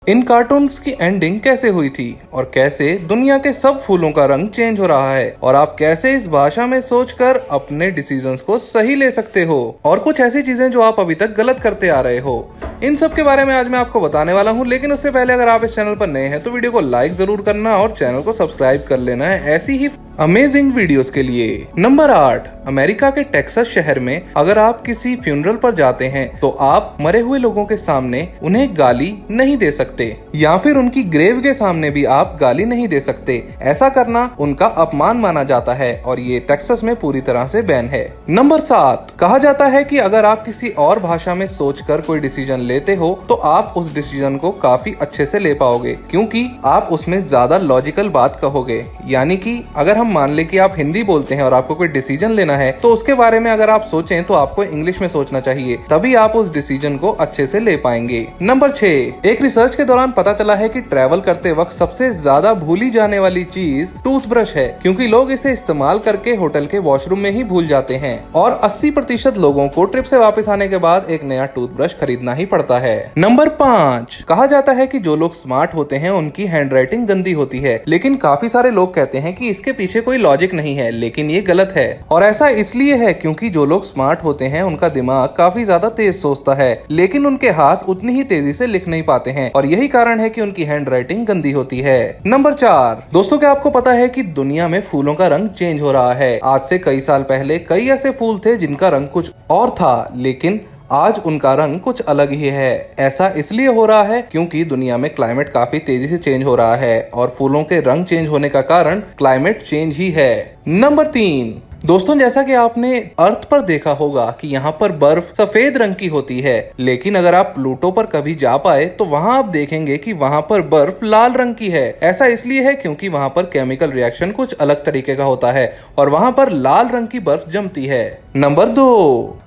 इन cartoons की ending कैसे हुई थी और कैसे दुनिया के सब फूलों का रंग चेंज हो रहा है और आप कैसे इस भाषा में सोचकर अपने डिसीजंस को सही ले सकते हो और कुछ ऐसी चीजें जो आप अभी तक गलत करते आ रहे हो, इन सब के बारे में आज मैं आपको बताने वाला हूं। लेकिन उससे पहले अगर आप इस चैनल पर नए हैं तो वीडियो को लाइक जरूर करना और चैनल को सब्सक्राइब कर लेना है ऐसी ही अमेजिंग वीडियोस के लिए। नंबर 8, अमेरिका के टेक्सास शहर में अगर आप किसी फ्यूनरल पर जाते हैं तो आप मरे हुए लोगों के सामने उन्हें गाली नहीं दे सकते या फिर उनकी ग्रेव के सामने भी आप गाली नहीं दे सकते। ऐसा करना उनका अपमान माना जाता है और ये टेक्सास में पूरी तरह से बैन है। नंबर 7, कहा जाता है कि अगर आप किसी और भाषा में सोचकर कोई डिसीजन लेते हो तो आप उस डिसीजन को काफी अच्छे से ले पाओगे क्योंकि आप उसमें ज्यादा लॉजिकल बात कहोगे। यानी कि अगर हम मान ले कि आप हिंदी बोलते हैं और आपको कोई डिसीजन लेना है तो उसके बारे में अगर आप सोचें तो आपको इंग्लिश में सोचना चाहिए, तभी आप उस डिसीजन को अच्छे से ले पाएंगे। नंबर 6, एक रिसर्च के दौरान पता चला है कि ट्रैवल करते वक्त सबसे ज्यादा भूली जाने वाली चीज टूथब्रश है क्योंकि लोग इसे इस्तेमाल करके होटल के वॉशरूम में ही भूल जाते हैं और 80% लोगों को ट्रिप से वापस आने के बाद एक नया टूथब्रश खरीदना ही पड़ता है। नंबर 5, कहा जाता है कि जो लोग स्मार्ट होते हैं उनकी हैंडराइटिंग गंदी होती है, लेकिन काफी सारे लोग कहते हैं कि इसके पीछे कोई लॉजिक नहीं है, लेकिन ये गलत है। और ऐसा इसलिए है क्योंकि जो लोग स्मार्ट होते हैं उनका दिमाग काफी ज्यादा तेज सोचता है, लेकिन उनके हाथ उतनी ही तेजी से लिख नहीं पाते हैं और यही कारण है कि उनकी हैंडराइटिंग गंदी होती है। नंबर 4, दोस्तों क्या आपको पता है कि दुनिया में फूलों का रंग चेंज हो रहा है। आज से कई साल पहले कई ऐसे फूल थे जिनका रंग कुछ और था, लेकिन आज उनका रंग कुछ अलग ही है। ऐसा इसलिए हो रहा है क्योंकि दुनिया में क्लाइमेट काफी तेजी से चेंज हो रहा है और फूलों के रंग चेंज होने का कारण क्लाइमेट चेंज ही है। नंबर 3, दोस्तों जैसा कि आपने अर्थ पर देखा होगा कि यहाँ पर बर्फ सफेद रंग की होती है, लेकिन अगर आप प्लूटो पर कभी जा पाए तो वहाँ आप देखेंगे कि वहाँ पर बर्फ लाल रंग की है। ऐसा इसलिए है क्योंकि वहाँ पर केमिकल रिएक्शन कुछ अलग तरीके का होता है और वहाँ पर लाल रंग की बर्फ जमती है। नंबर 2,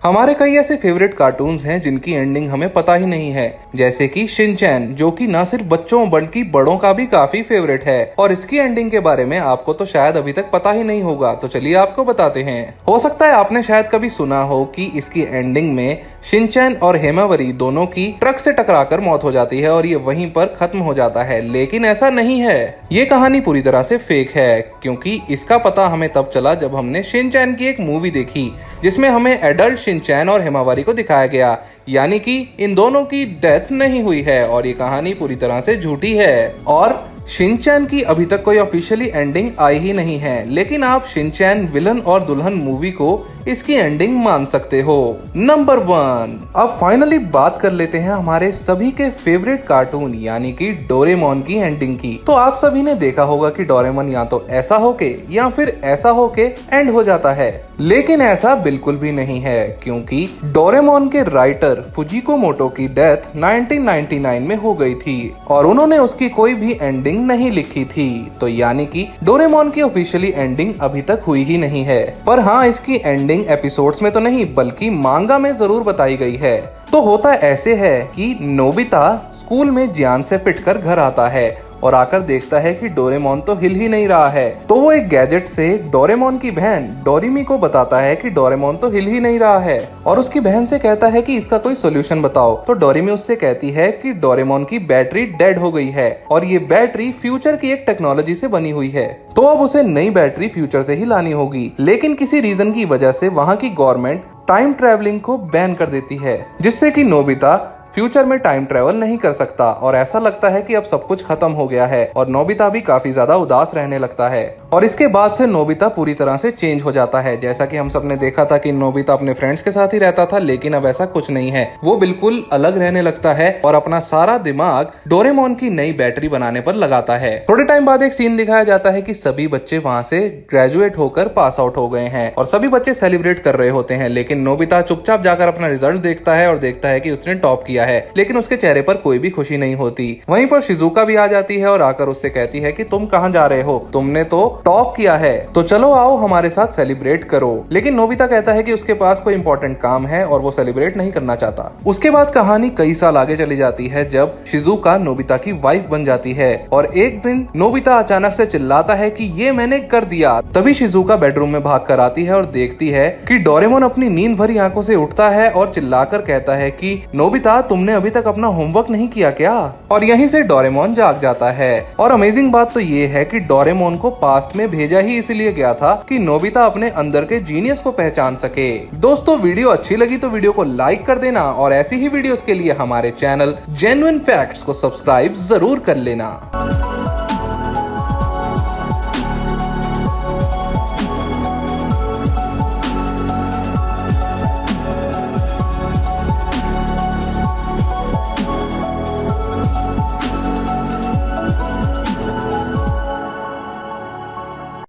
हमारे कई ऐसे फेवरेट कार्टून्स हैं जिनकी एंडिंग हमें पता ही नहीं है, जैसे कि शिनचैन, जो कि न सिर्फ बच्चों बल्कि बड़ों का भी काफी फेवरेट है और इसकी एंडिंग के बारे में आपको तो शायद अभी तक पता ही नहीं होगा। तो चलिए आपको बताते हैं। हो सकता है आपने शायद कभी सुना हो कि इसकी एंडिंग में शिनचैन और हेमावरी दोनों की ट्रक से टकराकर मौत हो जाती है और ये वहीं पर खत्म हो जाता है, लेकिन ऐसा नहीं है। ये कहानी पूरी तरह से फेक है क्योंकि इसका पता हमें तब चला जब हमने शिनचैन की एक मूवी देखी जिसमें हमें एडल्ट शिनचैन और हेमावरी को दिखाया गया, यानी कि इन दोनों की डेथ नहीं हुई है और ये कहानी पूरी तरह से झूठी है। और शिनचैन की अभी तक कोई ऑफिशियली एंडिंग आई ही नहीं है, लेकिन आप शिनचैन विलन और दुल्हन मूवी को इसकी एंडिंग मान सकते हो। नंबर 1, अब फाइनली बात कर लेते हैं हमारे सभी के फेवरेट कार्टून यानी कि डोरेमोन की एंडिंग की। तो आप सभी ने देखा होगा कि डोरेमोन या तो ऐसा होके या फिर ऐसा होके एंड हो जाता है, लेकिन ऐसा बिल्कुल भी नहीं है क्योंकि डोरेमोन के राइटर फुजिको मोटो की डेथ 1999 में हो गई थी और उन्होंने उसकी कोई भी एंडिंग नहीं लिखी थी। तो यानी कि डोरेमोन की ऑफिशियली एंडिंग अभी तक हुई ही नहीं है। पर हाँ, इसकी एंडिंग एपिसोड्स में तो नहीं बल्कि मांगा में जरूर बताई गई है। तो होता ऐसे है कि नोबिता स्कूल में जियान से पिटकर घर आता है और आकर देखता है कि डोरेमोन तो हिल ही नहीं रहा है, तो वो एक गैजेट से डोरेमोन की बहन डोरेमी को बताता है कि डोरेमोन तो हिल ही नहीं रहा है और उसकी बहन से कहता है कि इसका कोई सोल्यूशन बताओ। तो डोरेमी उससे कहती है कि डोरेमोन की बैटरी डेड हो गई है और ये बैटरी फ्यूचर की एक टेक्नोलॉजी से बनी हुई है, तो अब उसे नई बैटरी फ्यूचर से ही लानी होगी। लेकिन किसी रीजन की वजह से वहाँ की गवर्नमेंट टाइम ट्रेवलिंग को बैन कर देती है, जिससे कि नोबिता फ्यूचर में टाइम ट्रेवल नहीं कर सकता और ऐसा लगता है कि अब सब कुछ खत्म हो गया है और नोबिता भी काफी ज्यादा उदास रहने लगता है। और इसके बाद से नोबिता पूरी तरह से चेंज हो जाता है। जैसा कि हम सब ने देखा था कि नोबिता अपने फ्रेंड्स के साथ ही रहता था, लेकिन अब ऐसा कुछ नहीं है, वो बिल्कुल अलग रहने लगता है और अपना सारा दिमाग डोरेमोन की नई बैटरी बनाने पर लगाता है। थोड़े टाइम बाद एक सीन दिखाया जाता है कि सभी बच्चे वहां से ग्रेजुएट होकर पास आउट हो गए हैं और सभी बच्चे सेलिब्रेट कर रहे होते हैं, लेकिन नोबिता चुपचाप जाकर अपना रिजल्ट देखता है और देखता है कि उसने टॉप किया है, लेकिन उसके चेहरे पर कोई भी खुशी नहीं होती। वहीं पर शिजुका भी आ जाती है और आकर उससे कहती है कि तुम कहां जा रहे हो, तुमने तो टॉप किया है, तो चलो आओ हमारे साथ सेलिब्रेट करो। लेकिन नोबिता कहता है कि उसके पास कोई इंपॉर्टेंट काम है और वो सेलिब्रेट नहीं करना चाहता। उसके बाद कहानी कई साल आगे चली जाती है जब शिजुका नोबिता की वाइफ बन जाती है और एक दिन नोबिता अचानक से चिल्लाता है कि ये मैंने कर दिया। तभी शिजुका बेडरूम में भाग कर आती है और देखती है कि डोरेमोन अपनी नींद भरी आंखों से उठता है और चिल्लाकर कहता है कि नोबिता तुमने अभी तक अपना होमवर्क नहीं किया क्या? और यहीं से डोरेमोन जाग जाता है। और अमेजिंग बात तो ये है कि डोरेमोन को पास्ट में भेजा ही इसलिए गया था कि नोबिता अपने अंदर के जीनियस को पहचान सके। दोस्तों, वीडियो अच्छी लगी तो वीडियो को लाइक कर देना और ऐसी ही वीडियोस के लिए हमारे चैनल जेन्युइन फैक्ट्स को सब्सक्राइब जरूर कर लेना।